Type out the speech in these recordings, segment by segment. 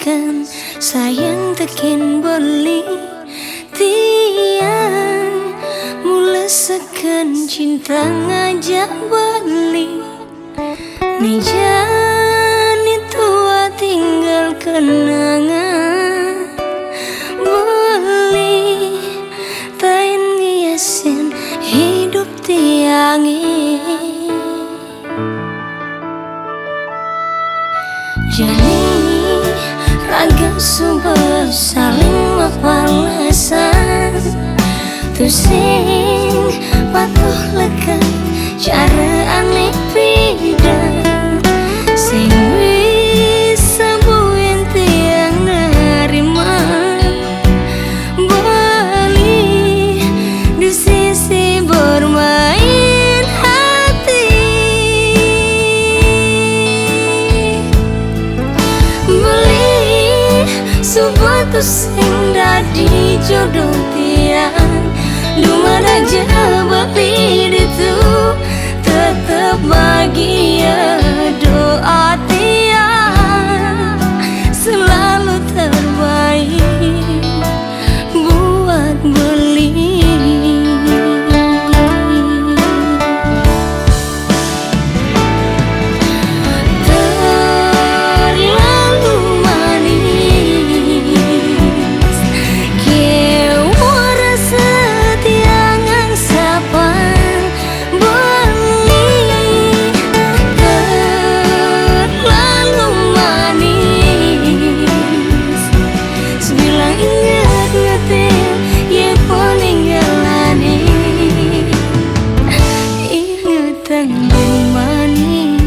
mulasakan sayang tekin beli tiang, mulasakan cinta ngajak beli Nijani tua tinggal kenangan beli tain ngiasin hidup tiangi. Jadi raga subuh saling mapalasan tusing patuh lekat cara aneh pidan sing bisa buin tiang nerima bali di sisi bermain hati beli sebuah tusing dadi jodoh tiang lumana jabali itu tetap bahagia doa tiang selalu terbaik buat beli. Terlalu manis kewa rasa tiang angsapan beli. Terlalu manis sebilang ingat ngetin ye peninggalani ingatan yang manis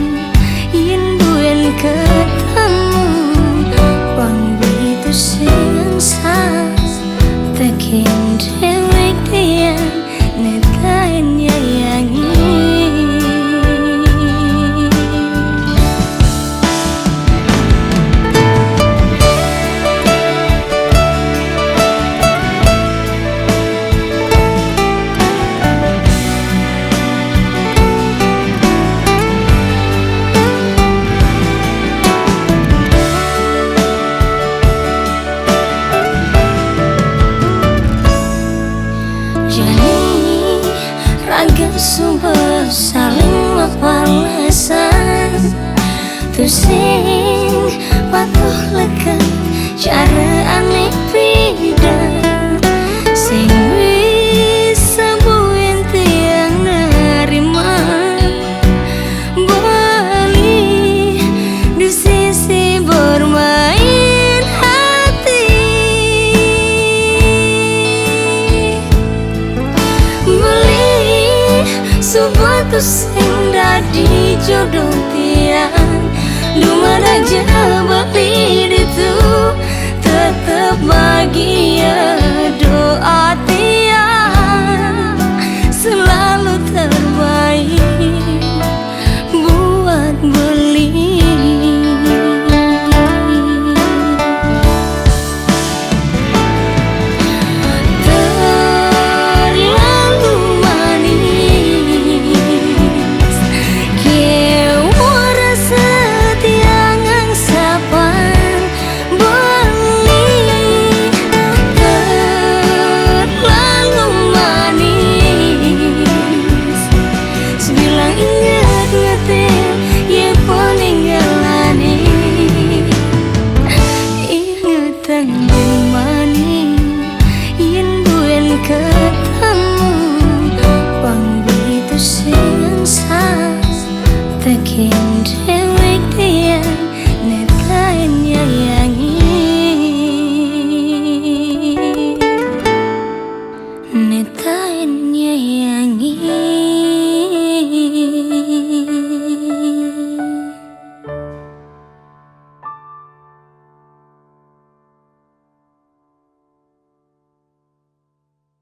yen buen ketemu bang begitu sing sas tekin dewek tiang netain nyayangi. Raga subuh saling mapalasan tusing patuh lekat cara aneh pidan sing bisa buin tiang nerima bali di sisi bermain hati sebuah tusing dadi jodoh tiang lumana jabali itu tetap bahagia doa tiang selalu terbaik buat beli. Ingatan yang